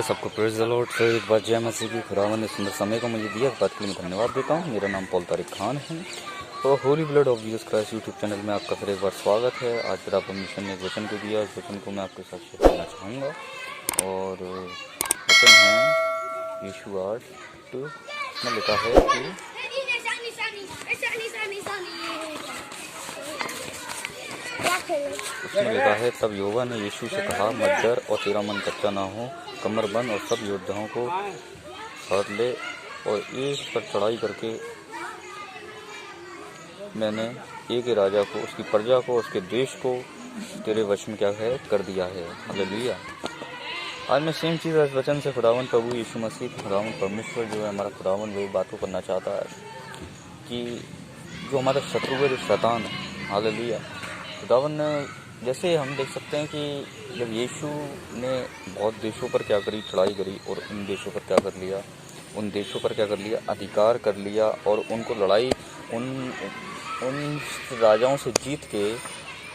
सबको praise the Lord. फिर एक बार जय मसीह की। खुदावंद ने सुंदर समय को मुझे दिया, इस बात के लिए मैं धन्यवाद देता हूँ। मेरा नाम पॉल तारिक खान है और Holi blood of Jesus Christ YouTube channel में आपका फिर एक बार स्वागत है। आज फिर आप परमिशन ने एक वचन को दिया, इस वचन को मैं आपके साथ शेयर करना चाहूँगा और वचन है यीशु 8 में लिखा है कि उसमें लिखा है, तब यहोवा ने यीशु से कहा, मत डर और तेरा मन कच्चा ना हो, कमर बंद और सब योद्धाओं को साथ ले और एक पर चढ़ाई करके मैंने एक ही राजा को, उसकी प्रजा को, उसके देश को तेरे वश में क्या है कर दिया है। हालेलुया। आज मैं सेम चीज़ इस वचन से खुदावंद प्रभु यीशु मसीह, खुदावंद परमेश्वर जो है हमारा खुदावंद, वही बात को करना चाहता है कि जो हमारा शत्रु है, जो शैतान है, हालेलुया, खुदावंद ने, जैसे हम देख सकते हैं कि जब यीशु ने बहुत देशों पर क्या करी, चढ़ाई करी और उन देशों पर क्या कर लिया, उन देशों पर क्या कर लिया, अधिकार कर लिया और उनको लड़ाई उन राजाओं से जीत के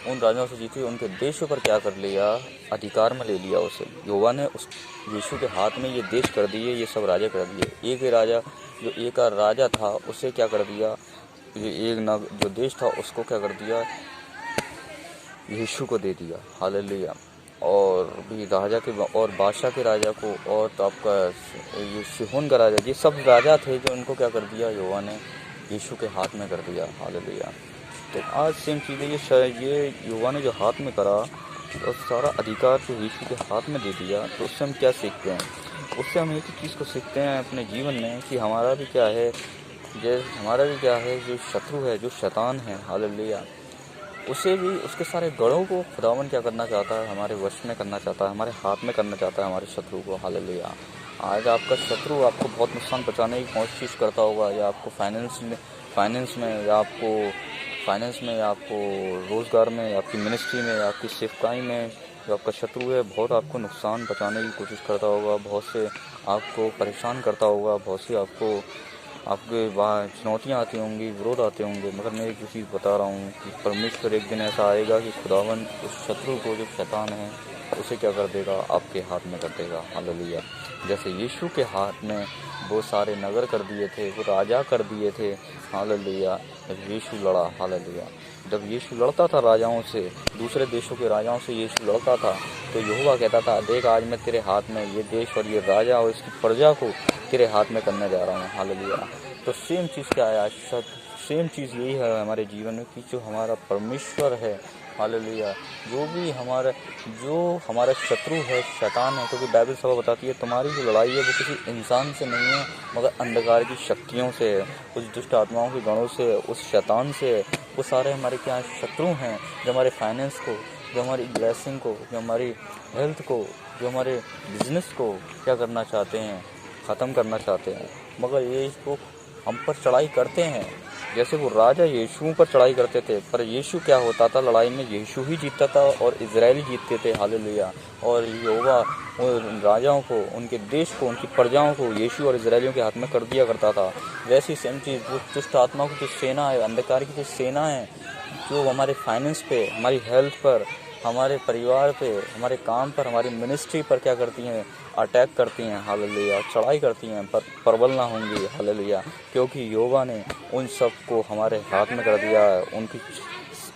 उनके देशों पर क्या कर लिया, अधिकार में ले लिया उसे। यहोवा ने उस यीशु के हाथ में ये देश कर दिए, ये सब राजा कर दिए। एक ही राजा, जो एक राजा था, उसे क्या कर दिया, जो देश था उसको क्या कर दिया, यीशु को दे दिया। हालेलुया। और भी राजा के और बादशाह के राजा को और तो आपका ये सिहोन का राजा, ये सब राजा थे जो इनको क्या कर दिया, यहोवा ने यीशु के हाथ में कर दिया। हालेलुया। तो आज सेम चीज़ है, ये यहोवा ने जो हाथ में करा और सारा अधिकार जो यीशु के हाथ में दे दिया, तो उससे हम क्या सीखते हैं? उससे हम एक ही चीज़ को सीखते हैं अपने जीवन में कि हमारा भी क्या है, जो शत्रु है, जो शैतान है, हालेलुया, उसे भी, उसके सारे गढ़ों को खुदावन क्या करना चाहता है, हमारे वश में करना चाहता है, हमारे हाथ में करना चाहता है, हमारे शत्रु को। हालेलुया। आज आपका शत्रु आपको बहुत नुकसान पहुंचाने की कोशिश करता होगा, या आपको फाइनेंस में या आपको रोज़गार में, या आपकी मिनिस्ट्री में, या आपकी सेवकाई में, जो आपका शत्रु है बहुत आपको नुकसान पहुंचाने की कोशिश करता होगा, बहुत से आपको परेशान करता होगा, बहुत से आपके वहाँ चुनौतियाँ आती होंगी, विरोध आते होंगे। मगर मैं एक चीज़ बता रहा हूँ कि परमेश्वर एक दिन ऐसा आएगा कि खुदावन उस शत्रु को, जो शैतान है, उसे क्या कर देगा, आपके हाथ में कर देगा। हालेलुया। जैसे यीशु के हाथ में वो सारे नगर कर दिए थे, वो राजा कर दिए थे। हालेलुया। जब यीशु लड़ा, हालेलुया, जब यीशु लड़ता था राजाओं से, दूसरे देशों के राजाओं से यीशु लड़ता था, तो यहोवा कहता था, देख आज मैं तेरे हाथ में ये देश और ये राजा और इसकी प्रजा को तेरे हाथ में करने जा रहा हूँ। हालेलुया। तो सेम चीज़ क्या है आज? सेम चीज़ यही है हमारे जीवन में कि जो हमारा परमेश्वर है, हालेलुया, जो हमारा शत्रु है, शैतान है, क्योंकि बाइबल सब बताती है तुम्हारी जो लड़ाई है वो किसी इंसान से नहीं है, मगर अंधकार की शक्तियों से है, उस दुष्ट आत्माओं के गणों से, उस शैतान से है। वो सारे हमारे क्या शत्रु हैं, जो हमारे फाइनेंस को, जो हमारी ब्लेसिंग को, जो हमारी हेल्थ को, जो हमारे बिजनेस को क्या करना चाहते हैं, ख़त्म करना चाहते हैं। मगर ये इसको हम पर चढ़ाई करते हैं, जैसे वो राजा यीशु पर चढ़ाई करते थे, पर यीशु क्या होता था लड़ाई में, यीशु ही जीतता था और इजराइली जीतते थे। हालेलुया। और यहोवा उन राजाओं को, उनके देश को, उनकी प्रजाओं को यीशु और इजराइलियों के हाथ में कर दिया करता था। वैसी सेम चीज़ वो दुष्ट आत्माओं की जो सेना है, अंधकार की जो सेना है, जो हमारे फाइनेंस पे, हमारी हेल्थ पर, हमारे परिवार पे, हमारे काम पर, हमारी मिनिस्ट्री पर क्या करती हैं, अटैक करती हैं। हालेलुया। चढ़ाई करती हैं, पर प्रबल ना होंगी। हालेलुया। क्योंकि यहोवा ने उन सब को हमारे हाथ में कर दिया है,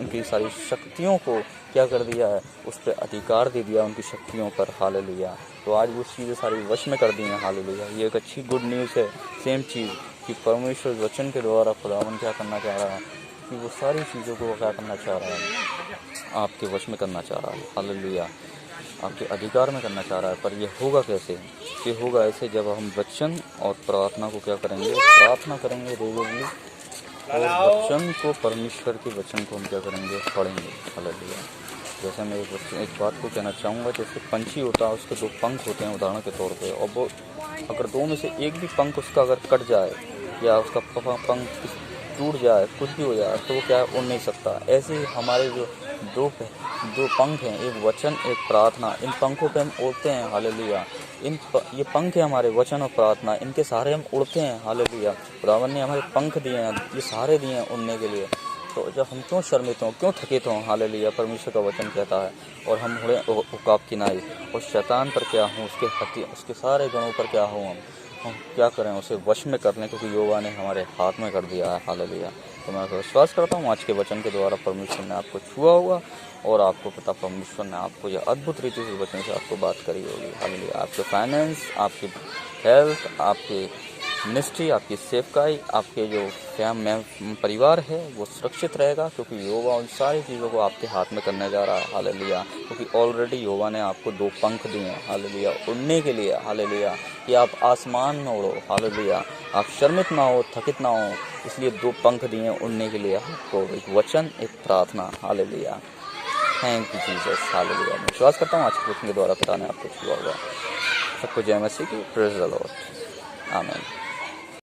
उनकी सारी शक्तियों को क्या कर दिया है, उस पर अधिकार दे दिया, उनकी शक्तियों पर। हालेलुया। तो आज वो चीज़ें सारी वश में कर दी हैं। हालेलुया। ये एक अच्छी गुड न्यूज़ है, सेम चीज़ कि परमेश्वर वचन के द्वारा खुदावन क्या करना चाह रहा है, कि वो सारी चीज़ों को क्या करना चाह रहा है, आपके वश में करना चाह रहा है। हालेलुया। आपके अधिकार में करना चाह रहा है। पर ये होगा कैसे? ये होगा ऐसे, जब हम वचन और प्रार्थना को क्या करेंगे, प्रार्थना करेंगे रेगुलरली, और वचन को, परमेश्वर के वचन को हम क्या करेंगे, पढ़ेंगे। हालेलुया। जैसे मैं एक बात को कहना चाहूँगा, जैसे पंछी होता है, उसके 2 पंख होते हैं उदाहरण के तौर पे, और वो अगर 2 में से एक भी पंख उसका अगर कट जाए, या उसका पंख टूट जाए, कुछ भी हो जाए, तो वो क्या उड़ नहीं सकता। ऐसे ही हमारे जो दो पंख हैं, एक वचन, एक प्रार्थना, इन पंखों पे हम उड़ते हैं। हालेलुया। ये पंख है हमारे, वचन और प्रार्थना, इनके सहारे हम उड़ते हैं। हालेलुया। खुदावन ने हमारे पंख दिए हैं, ये सहारे दिए हैं उड़ने के लिए। तो जब हम क्यों शर्मित हों, क्यों थकित हों, हालेलुया। परमेश्वर का वचन कहता है और हम हुए उकाब की नाई, और शैतान पर क्या हूँ, उसके सारे गुणों पर क्या हूँ, हम क्या करें, उसे वश में कर लें, क्योंकि यहोवा ने हमारे हाथ में कर दिया है, हालेलुया। तो मैं विश्वास करता हूँ आज के वचन के द्वारा परमेश्वर ने आपको छुआ होगा और आपको पता परमेश्वर ने आपको यह अद्भुत रीति से वचन से आपको बात करी होगी, हालेलुया। आपके फाइनेंस, आपकी हेल्थ, आपकी मिनिस्ट्री, आपकी सेवकाई, आपके जो परिवार है वो सुरक्षित रहेगा, क्योंकि यहोवा उन सारी चीज़ों को आपके हाथ में करने जा रहा है, हालेलुया। क्योंकि ऑलरेडी यहोवा ने आपको 2 पंख दिए हैं, हालेलुया, उड़ने के लिए, हालेलुया, कि आप आसमान में उड़ो, हालेलुया। आप शर्मित ना हो, थकित ना हो, इसलिए 2 पंख दिए हैं उड़ने के लिए आपको, एक वचन, एक प्रार्थना, hallelujah. Thank you Jesus, hallelujah. मैं विश्वास करता हूँ आज के वचन के द्वारा पिता ने आपको छुआ होगा। सबको जय मसीह की, प्रेज़ द लॉर्ड, आमीन।